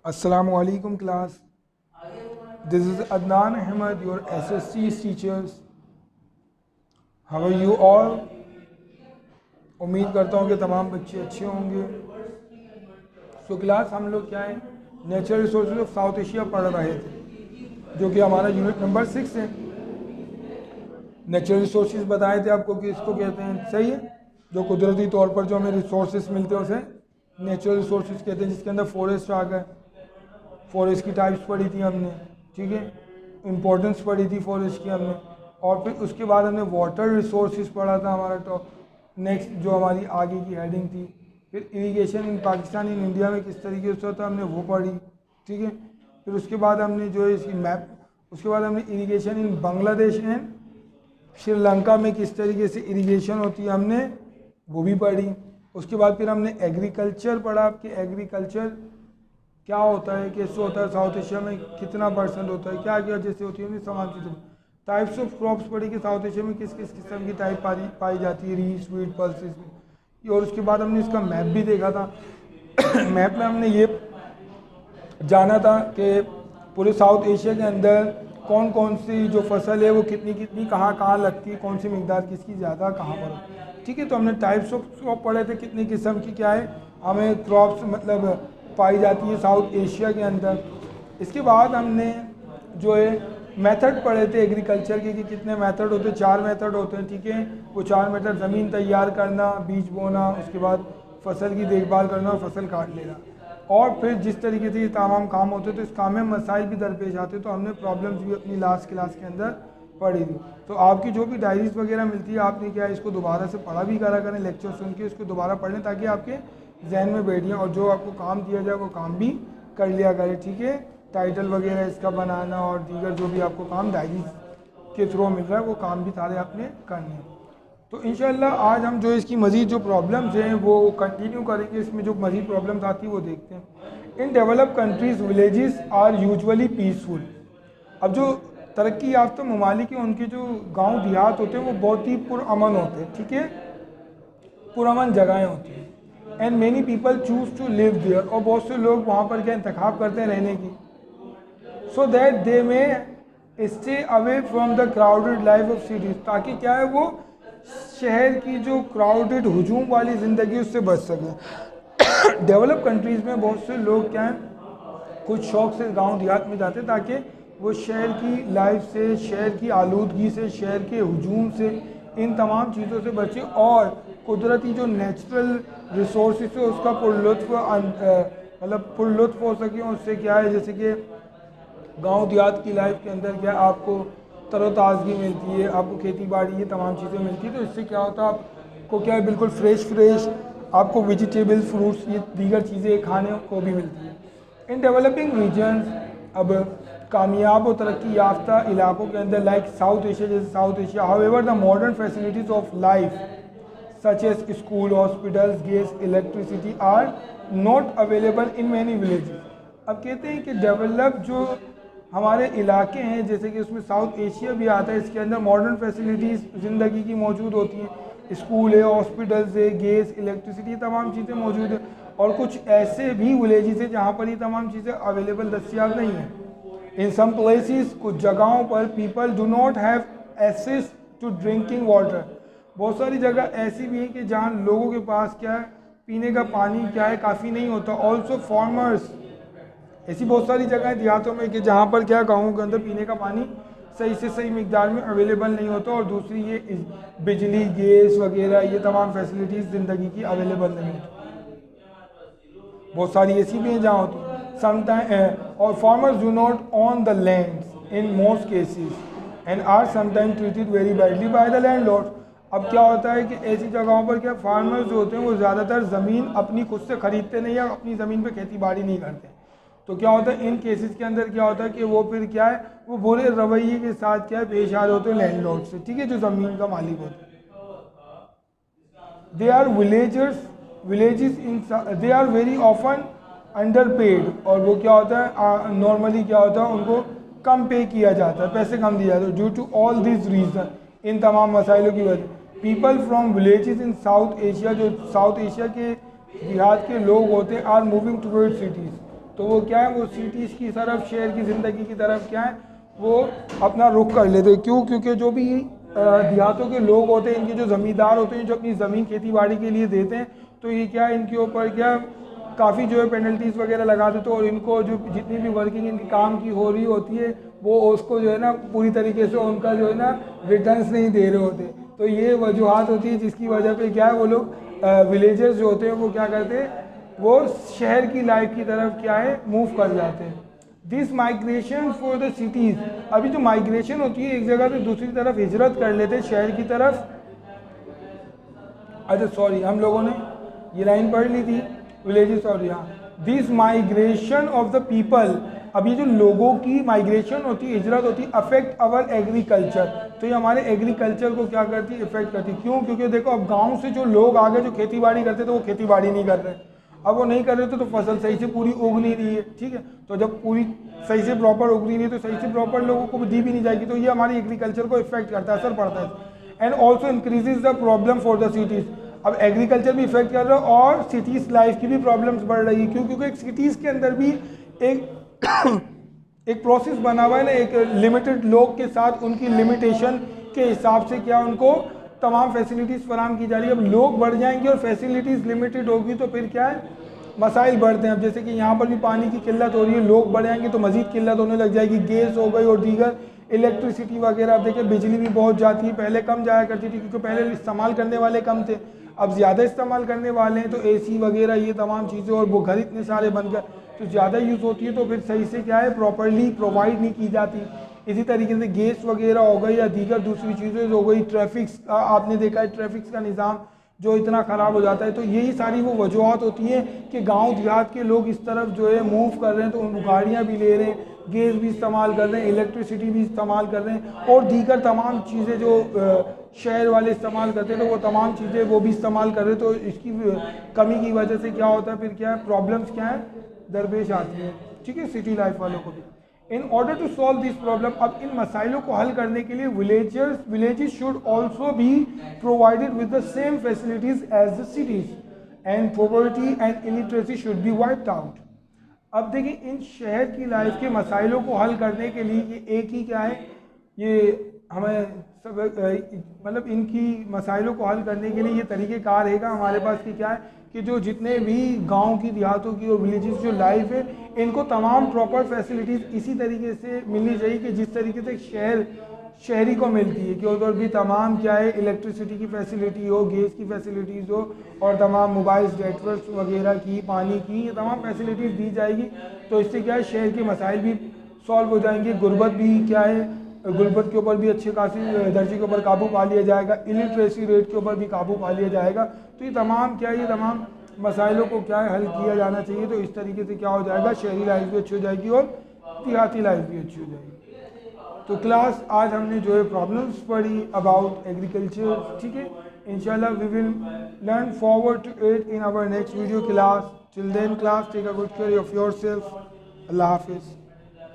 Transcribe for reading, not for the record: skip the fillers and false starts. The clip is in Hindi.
Assalamualaikum class. This is Adnan Ahmed, your SSC teachers. How are you all? उम्मीद करता हूँ कि तमाम बच्चे अच्छे होंगे। सो क्लास हम लोग क्या है, natural resources of south Asia पढ़ रहे थे, जो कि हमारा यूनिट नंबर 6 है। नेचुरल रिसोर्सेज बताए थे आपको कि इसको कहते हैं, सही है, जो कुदरती तौर पर जो हमें रिसोर्सेज मिलते हैं उसे नेचुरल रिसोर्सेज कहते हैं, जिसके अंदर फॉरेस्ट आ गए। फॉरेस्ट की टाइप्स पढ़ी थी हमने, ठीक है, इम्पोर्टेंस पढ़ी थी फॉरेस्ट की हमने, और फिर उसके बाद हमने वाटर रिसोर्सेज पढ़ा था हमारा टॉप नेक्स्ट, जो हमारी आगे की हेडिंग थी। फिर irrigation in Pakistan in India में किस तरीके से होता है हमने वो पढ़ी, ठीक है। फिर उसके बाद हमने जो है इसकी मैप, उसके बाद हमने irrigation in Bangladesh and Sri Lanka में किस तरीके से इरिगेशन होती है हमने वो भी पढ़ी। उसके बाद फिर हमने एग्रीकल्चर पढ़ा कि एग्रीकल्चर क्या होता है, कैसे होता है, साउथ एशिया में कितना परसेंट होता है, क्या क्या जैसे होती है तमाम चीज़ें। टाइप्स ऑफ क्रॉप्स पढ़ी कि साउथ एशिया में किस किस किस्म की टाइप पाई जाती है, रीस वीट पल्सेस में। और उसके बाद हमने इसका मैप भी देखा था। मैप में हमने ये जाना था कि पूरे साउथ एशिया के अंदर कौन कौन सी जो फसल है वो कितनी कितनी कहाँ कहाँ लगती है, कौन सी मिकदार किसकी ज़्यादा कहाँ पर, ठीक है। तो हमने टाइप्स ऑफ क्रॉप पढ़े थे, कितनी किस्म की क्या है हमें क्रॉप्स मतलब पाई जाती है साउथ एशिया के अंदर। इसके बाद हमने जो है मेथड पढ़े थे एग्रीकल्चर के कि कितने मेथड होते हैं, 4 मेथड होते हैं, ठीक है। वो 4 मेथड ज़मीन तैयार करना, बीज बोना, उसके बाद फसल की देखभाल करना और फसल काट लेना। और फिर जिस तरीके से ये तमाम काम होते तो इस काम में मसाइल भी दरपेश आते, तो हमने प्रॉब्लम्स भी अपनी लास्ट क्लास के अंदर पढ़ी थी। तो आपकी जो भी डायरीज वगैरह मिलती है आपने क्या इसको दोबारा से पढ़ा भी करा करें, लेक्चर सुन के इसको दोबारा पढ़ लें ताकि आपके जहन में बैठ जाए, और जो आपको काम दिया जाए वो काम भी कर लिया करें, ठीक है। टाइटल वगैरह इसका बनाना और दीगर जो भी आपको काम डायरीज के थ्रू मिल रहा है वो काम भी सारे आपने करने हैं। तो इंशाल्लाह आज हम जो इसकी मज़ीद जो प्रॉब्लम्स हैं वो कंटिन्यू करेंगे। इसमें जो मज़ीद प्रॉब्लम्स आती है वो देखते हैं। In developed countries villages are usually peaceful. अब जो तरक्की याफ्ता ममालिक हैं उनके जो गांव देहात होते हैं वो बहुत ही पुरअमन होते हैं, ठीक है, पुरअमन जगहें होती हैं। And many people choose to live there, और बहुत से लोग वहाँ पर क्या इंतखाब करते हैं रहने की, सो दैट दे में stay away from the crowded life of cities, ताकि क्या है वो शहर की जो क्राउडेड हुजूम वाली ज़िंदगी उससे बच सकें। डेवलप कंट्रीज़ में बहुत से लोग क्या हैं कुछ शौक से गांव देहात में जाते हैं ताकि वो शहर की लाइफ से, शहर की आलूदगी से, शहर के हुजूम से, इन तमाम चीज़ों से बचे और कुदरती जो नेचुरल रिसोर्सेज है उसका पुरलुत्फ़ हो सके। उससे क्या है जैसे कि गांव देहात की लाइफ के अंदर क्या आपको तरोताज़गी मिलती है, आपको खेती बाड़ी ये तमाम चीज़ें मिलती है, तो इससे क्या होता है आपको क्या है बिल्कुल फ्रेश आपको वेजिटेबल फ्रूट्स ये दीगर चीज़ें खाने को भी मिलती है। इन डेवलपिंग रीजन्स, अब कामयाब और तरक्की याफ्ता इलाकों के अंदर लाइक साउथ एशिया, जैसे south Asia, however the modern facilities of life such as school, hospitals, gas, electricity are not available in many villages। अब कहते हैं कि डेवलप जो हमारे इलाके हैं जैसे कि उसमें साउथ एशिया भी आता है, इसके अंदर मॉडर्न फैसिलिटीज़ ज़िंदगी की मौजूद होती हैं, स्कूल है, हॉस्पिटल्स है, गैस, इलेक्ट्रिसिटी, तमाम चीज़ें मौजूद हैं। और कुछ ऐसे भी विलेजेस हैं जहाँ पर ये तमाम चीज़ें अवेलेबल दस्तियाब नहीं हैं। इन सम प्लेसेस, कुछ जगहों पर people do not have access to drinking water, बहुत सारी जगह ऐसी भी है कि जहाँ लोगों के पास क्या है पीने का पानी क्या है काफ़ी नहीं होता। ऑल्सो फार्मर्स, ऐसी बहुत सारी जगह देहातों में कि जहाँ पर क्या गाँवों के अंदर पीने का पानी सही से सही मिकदार में अवेलेबल नहीं होता, और दूसरी ये बिजली, गैस वगैरह ये तमाम फैसिलिटीज़ ज़िंदगी की अवेलेबल नहीं होती। बहुत सारी ऐसी भी हैं जहाँ होती है समटाइम, और farmers do not own the land in most cases and are sometime treated very badly by the landlord. अब क्या होता है कि ऐसी जगहों पर क्या फार्मर्स जो होते हैं वो ज़्यादातर ज़मीन अपनी खुद से ख़रीदते नहीं या अपनी ज़मीन पे खेती बाड़ी नहीं करते। तो क्या होता है इन केसेस के अंदर क्या होता है कि वो फिर क्या है वो बुरे रवैये के साथ क्या है पेश आ रहे होते हैं लैंडलॉर्ड से, ठीक है, जो ज़मीन का मालिक होता है। They are villages in they are very often under paid, और वो क्या होता है नॉर्मली क्या होता है उनको कम पे किया जाता है, पैसे कम दिए जाते हैं। Due to all this reason, इन तमाम मसाइलों की वजह people from villages in South Asia, जो साउथ एशिया के देहात के लोग होते हैं, आर मूविंग टूवर्ड सिटीज़, तो वो क्या है, वो सिटीज़ की तरफ, शहर की ज़िंदगी की तरफ क्या है, वो अपना रुख कर लेते हैं। क्यों? क्योंकि जो भी देहातों के लोग होते हैं, इनके जो ज़मींदार होते हैं, जो अपनी ज़मीन खेती बाड़ी के लिए देते हैं, तो ये क्या है, इनके ऊपर क्या काफ़ी जो है पेनल्टीज़ वगैरह लगा देते हैं, और इनको जो जितनी भी वर्किंग इनके काम की हो रही होती है, वो उसको जो है ना पूरी तरीके से उनका जो है ना रिटर्न्स नहीं दे रहे होते। तो ये वजूहत होती है जिसकी वजह पे क्या है, वो लोग विलेजर्स जो होते हैं वो क्या करते हैं, वो शहर की लाइफ की तरफ क्या है, मूव कर जाते हैं। This migration for the cities, अभी जो माइग्रेशन होती है एक जगह से दूसरी तरफ हिजरत कर लेते हैं शहर की तरफ। अच्छा सॉरी, हम लोगों ने ये लाइन पढ़ ली थी, विलेजेस और यहाँ this migration of the people, अब ये जो लोगों की माइग्रेशन होती है, हिजरत होती है, अफेक्ट अवर एग्रीकल्चर, तो ये हमारे एग्रीकल्चर को क्या करती है, इफेक्ट करती है। क्यों? क्योंकि देखो अब गांव से जो लोग आ गए जो खेती बाड़ी करते थे, वो खेती बाड़ी नहीं कर रहे, अब वो नहीं कर रहे थे तो फसल सही से पूरी उग नहीं रही है, ठीक है। तो जब पूरी सही से प्रॉपर उग नहीं रही है तो सही से प्रॉपर लोगों को दी भी नहीं जाएगी, तो ये हमारी एग्रीकल्चर को इफेक्ट करता है, असर पड़ता है। And also increases the problem for the cities, अब एग्रीकल्चर भी इफेक्ट कर रहा है और सिटीज़ लाइफ की भी प्रॉब्लम्स बढ़ रही है। क्यों? क्योंकि एक सिटीज़ के अंदर भी एक एक प्रोसेस बना हुआ है ना, एक लिमिटेड लोग के साथ उनकी लिमिटेशन के हिसाब से क्या उनको तमाम फैसिलिटीज़ फराम की जा रही है। अब लोग बढ़ जाएंगे और फैसिलिटीज़ लिमिटेड होगी तो फिर क्या है, मसाइल बढ़ते हैं। अब जैसे कि यहाँ पर भी पानी की किल्लत हो रही है, लोग बढ़ जाएंगे तो मज़ीद किल्लत होने लग जाएगी, गैस हो गई और दीगर इलेक्ट्रिसिटी वगैरह। अब देखिए बिजली भी बहुत जाती है, पहले कम जाया करती थी क्योंकि पहले इस्तेमाल करने वाले कम थे, अब ज़्यादा इस्तेमाल करने वाले हैं, तो एसी वगैरह ये तमाम चीज़ें और वो घर इतने सारे बन गए, तो ज़्यादा यूज़ होती है तो फिर सही से क्या है, प्रॉपरली प्रोवाइड नहीं की जाती। इसी तरीके से गैस वगैरह हो गई या दीगर दूसरी चीज़ें हो गई, ट्रैफिक्स आपने देखा है, ट्रैफिक्स का निज़ाम जो इतना ख़राब हो जाता है। तो यही सारी वो वजूहत होती हैं कि गांव देहात के लोग इस तरफ जो है मूव कर रहे हैं, तो उन गाड़ियाँ भी ले रहे हैं, गैस भी इस्तेमाल कर रहे हैं, इलेक्ट्रिसिटी भी इस्तेमाल कर रहे हैं, और दीगर तमाम चीज़ें जो शहर वाले इस्तेमाल करते हैं तो वो तमाम चीज़ें वो भी इस्तेमाल कर रहे हैं। तो इसकी कमी की वजह से क्या होता है, फिर क्या है, प्रॉब्लम्स क्या है, दरपेश आती है, ठीक है, सिटी लाइफ वालों को भी। In order to solve this problem, अब इन मसाइलों को हल करने के लिए villages should also be provided with the same facilities as the cities, and poverty and illiteracy should be wiped out. अब देखिए इन शहर की लाइफ के मसाइलों को हल करने के लिए ये एक ही क्या है, ये हमें सब मतलब इनकी मसाइलों को हल करने के लिए ये तरीक़ेकार रहेगा हमारे पास कि क्या है कि जो जितने भी गांव की देहातों की और विलेजेस जो लाइफ है, इनको तमाम प्रॉपर फैसिलिटीज़ इसी तरीके से मिलनी चाहिए कि जिस तरीके से शहरी को मिलती है, कि उधर भी तमाम क्या है, इलेक्ट्रिसिटी की फैसिलिटी हो, गैस की फैसिलिटीज़ हो, और तमाम मोबाइल नेटवर्क वगैरह की, पानी की, ये तमाम फैसिलिटीज़ दी जाएगी। तो इससे क्या है, शहर के मसाइल भी सॉल्व हो जाएंगे, गुर्बत भी क्या है, गुर्बत के ऊपर भी अच्छे खासी दर्जे के ऊपर काबू पा लिया जाएगा, इलिटरेसी रेट के ऊपर भी काबू पा लिया जाएगा। तो ये तमाम क्या है, ये तमाम मसाइलों को क्या है, हल किया जाना चाहिए। तो इस तरीके से क्या हो जाएगा, शहरी लाइफ भी अच्छी हो जाएगी और देहाती लाइफ भी अच्छी हो जाएगी। तो क्लास आज हमने जो है प्रॉब्लम्स पढ़ी अबाउट एग्रीकल्चर, ठीक है। इंशाल्लाह we will learn forward to it in our next video class. Till then class, take a good care of yourself. Allah हाफिज़।